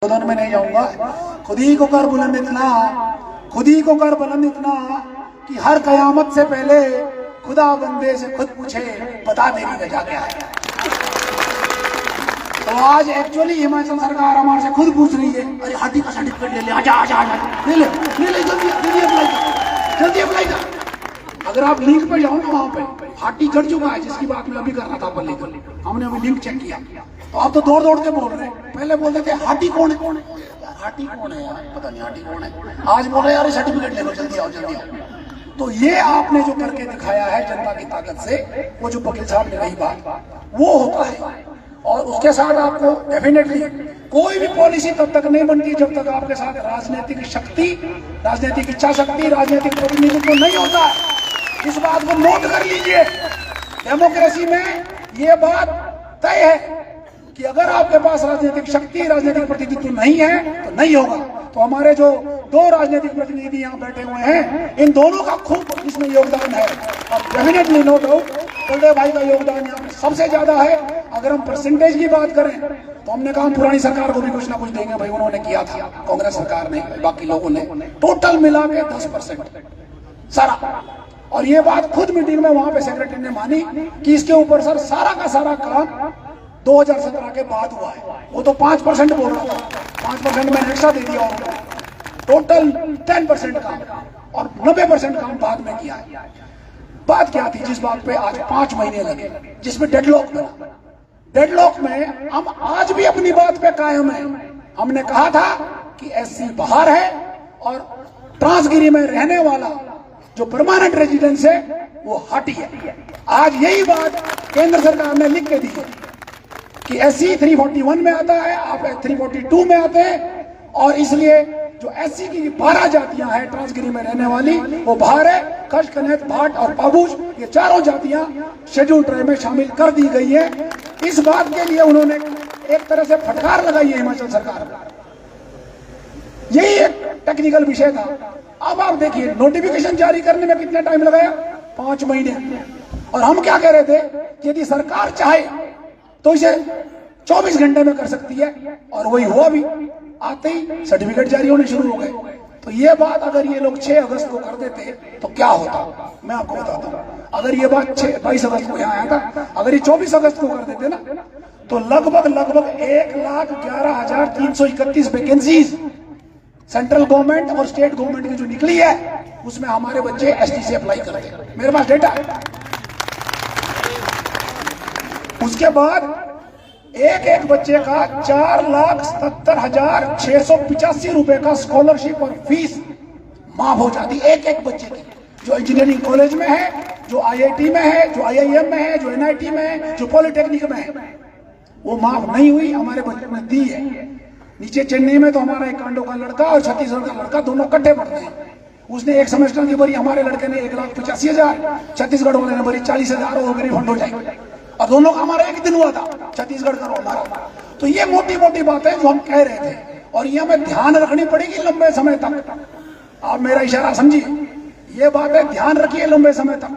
उधर में नहीं जाऊंगा। खुद ही को कर बुलंद इतना, खुद ही को कर बुलंद इतना कि हर कयामत से पहले खुदा बंदे से खुद पूछे बता तेरी वजह क्या है। तो आज एक्चुअली हिमाचल सरकार हमारे से खुद पूछ रही है, अरे हाथी का सर्टिफिकेट ले ले, आजा आजा आजा ले ले ले ले, जल्दी जल्दी अप्लाई कर, जल्दी अप्लाई कर। अगर आप लिंक पे जाओ ना, वहां पे हाथी चढ़ चुका है, जिसकी बात मैं अभी कर रहा था पर लेकर हमने अभी लिंक चेक किया। तो आप तो दौड़ दौड़ के बोल रहे हैं, पहले बोलते थे हाथी कौन है, हाथी कौन है यार, पता नहीं हाथी कौन है। आज बोल रहे यार सर्टिफिकेट ले लो, जल्दी आओ जल्दी आओ। तो ये आपने जो करके दिखाया है जनता की ताकत से, वो जो वकील साहब ने कही बात, वो होता है। और उसके साथ आपको डेफिनेटली कोई भी पॉलिसी तब तक नहीं बनती जब तक आपके साथ राजनीतिक शक्ति, राजनीतिक इच्छा शक्ति, राजनीतिक प्रतिनिधित्व नहीं होता है। इस बात को नोट कर लीजिए। डेमोक्रेसी में ये बात तय है कि अगर आपके पास राजनीतिक शक्ति, राजनीतिक प्रतिनिधित्व नहीं है तो नहीं होगा। तो हमारे जो दो राजनीतिक प्रतिनिधि यहाँ बैठे हुए हैं, इन दोनों का खूब इसमें योगदान है। और डेफिनेटली नो डाउट बलदेव भाई का योगदान यहाँ पे सबसे ज्यादा है। अगर हम परसेंटेज की बात करें तो हमने कहा पुरानी सरकार को भी कुछ ना कुछ देंगे, भाई उन्होंने किया था, कांग्रेस सरकार ने, बाकी लोगों ने, टोटल मिला के 10% सारा। और ये बात खुद मीटिंग में वहां पे सेक्रेटरी ने मानी कि इसके ऊपर सर सारा का सारा काम 2017 के बाद हुआ है। वो तो 5% बोल रहा था, 5% मैंने एक्स्ट्रा दे दिया उनको, टोटल 10% काम और 90% काम बाद में किया है। बात क्या थी जिस बात पे आज 5 महीने लगे, जिसमें डेडलॉक बना। डेडलॉक में हम आज भी अपनी बात पे कायम है। हमने कहा था कि एससी बाहर है और ट्रांसगिरी में रहने वाला जो परमानेंट रेजिडेंस है वो हाटी है। आज यही बात केंद्र सरकार ने लिख के दी है कि एससी 341 में आता है, आप 342 में आते हैं, और इसलिए जो एससी की 12 जातियां हैं ट्रांसगिरी में रहने वाली, वो बाहर है। कश, कनेत, भाट और पाबूज, ये चारों जातियां शेड्यूल ट्राइब में शामिल कर दी गई है। इस बात के लिए उन्होंने एक तरह से फटकार लगाई है हिमाचल सरकार को। यही एक टेक्निकल विषय था। अब आप देखिए नोटिफिकेशन जारी करने में कितना टाइम लगाया, 5 महीने। और हम क्या कह रहे थे कि यदि सरकार चाहे तो इसे 24 घंटे में कर सकती है, और वही हुआ भी। आते ही सर्टिफिकेट जारी होने शुरू हो गए। तो ये बात अगर ये लोग 6 अगस्त को कर देते तो क्या होता, मैं आपको बताता हूँ। अगर ये बात 22 अगस्त को यहाँ आया था, अगर ये 24 अगस्त को कर देते ना, तो लगभग 1,11,331 वैकेंसीज सेंट्रल गवर्नमेंट और स्टेट गवर्नमेंट की जो निकली है, उसमें हमारे बच्चे एसटी से अप्लाई करते। मेरे पास डेटा है। उसके बाद एक बच्चे का 4,77,685 रुपए का स्कॉलरशिप और फीस माफ हो जाती, एक बच्चे की, जो इंजीनियरिंग कॉलेज में है, जो आईआईटी में है, जो आईआईएम में है, जो एनआईटी में है, जो पॉलिटेक्निक में है, वो माफ नहीं हुई, हमारे बच्चे ने दी है। नीचे चेन्नई में तो हमारा एक कांडो का लड़का और छत्तीसगढ़ का लड़का दोनों कट्टे पढ़ते हैं। उसने एक सेमेस्टर की भरी, हमारे लड़के ने 1,85,000, छत्तीसगढ़ वाले ने भरी 40,000, और रिफंड हो जाएगी। और दोनों का हमारा एक दिन हुआ था, छत्तीसगढ़ का हमारा। तो ये मोटी मोटी बातें जो हम कह रहे थे, और ये हमें ध्यान रखनी पड़ेगी लंबे समय तक। आप मेरा इशारा समझिए, ये बातें ध्यान रखिए लंबे समय तक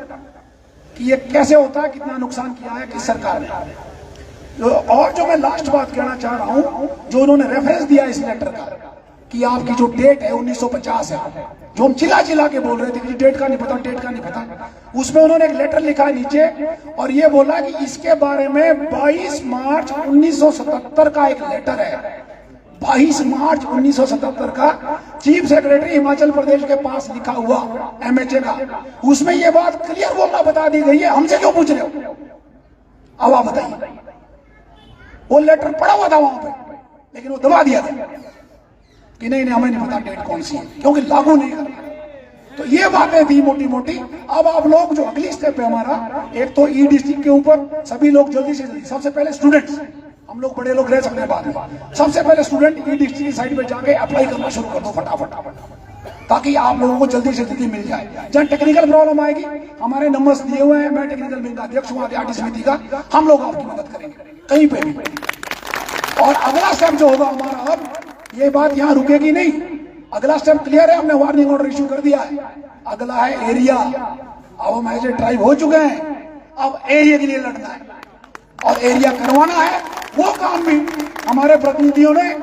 कि ये कैसे होता है, कितना नुकसान किया है किस सरकार ने। और जो मैं लास्ट बात कहना चाह रहा हूं, जो उन्होंने रेफरेंस दिया इस लेटर का कि आपकी जो डेट है 1950 है, जो हम चिल्ला चिल्ला के बोल रहे थे कि डेट का नहीं पता, डेट का नहीं पता, उसमें उन्होंने एक लेटर लिखा है नीचे, और ये बोला कि इसके बारे में 22 मार्च 1977 का एक लेटर है। 22 मार्च 1977 का चीफ सेक्रेटरी हिमाचल प्रदेश के पास लिखा हुआ एमएचए का, उसमें ये बात क्लियर बोलना बता दी गई है। हमसे क्यों पूछ रहे हो, अब आप बताइए। वो लेटर पड़ा हुआ था वहां पे, लेकिन वो दबा दिया था कि नहीं हमें नहीं पता डेट कौन सी है, क्योंकि लागू नहीं कर। तो ये बातें थी मोटी मोटी। अब आप लोग जो अगली स्टेप है हमारा, एक तो ई डिस्ट्रिक्ट के ऊपर सभी लोग जल्दी से जल्दी, सबसे पहले स्टूडेंट्स, हम लोग बड़े लोग रह सकते हैं बाद में, सबसे पहले स्टूडेंट ई डिस्ट्रिक्ट की साइड पे जाके अप्लाई करना शुरू कर दो फटाफट, ताकि आप लोगों को जल्दी से जल्दी मिल जाए। जहां टेक्निकल प्रॉब्लम आएगी, हमारे नंबर्स दिए हुए हैं, मैं टेक्निकल विंग का अध्यक्ष हूं आरटी समिति का, हम लोग आपकी मदद करेंगे कहीं पे भी। और अगला स्टेप जो होगा हमारा, अब ये बात यहाँ रुकेगी नहीं। अगला स्टेप क्लियर है, हमने वार्निंग ऑर्डर इश्यू कर दिया है। अगला है एरिया। अब हम एज ए ट्राइब हो चुके हैं, अब एरिया के लिए लड़ना है और एरिया करवाना है। वो काम भी हमारे प्रतिनिधियों ने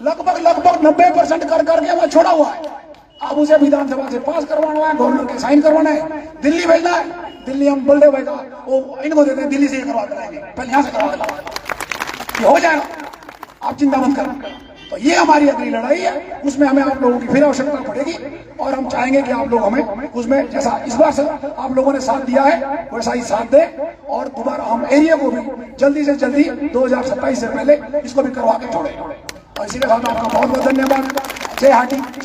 लगभग 90% कर करके हमें छोड़ा हुआ है। अब उसे विधानसभा से पास करवाना है, गवर्नर के साइन करवाना है, दिल्ली भेजना है। दिल्ली हम बलदेव भाई का वो इनको देते हैं, दिल्ली से ही करवा के लाएंगे, पहले यहाँ से करवा के लाएंगे, ये हो जाएगा, आप चिंता मत करो। तो ये हमारी अगली लड़ाई है, उसमें हमें आप लोगों की फिर आवश्यकता पड़ेगी और हम चाहेंगे कि आप लोग हमें उसमें जैसा इस बार से आप लोगों ने साथ दिया है वैसा ही साथ दे और दोबारा हम एरिया को भी जल्दी से जल्दी 2027 से पहले इसको भी करवा के छोड़े। और इसी के साथ आपका बहुत बहुत धन्यवाद। जय हाटी।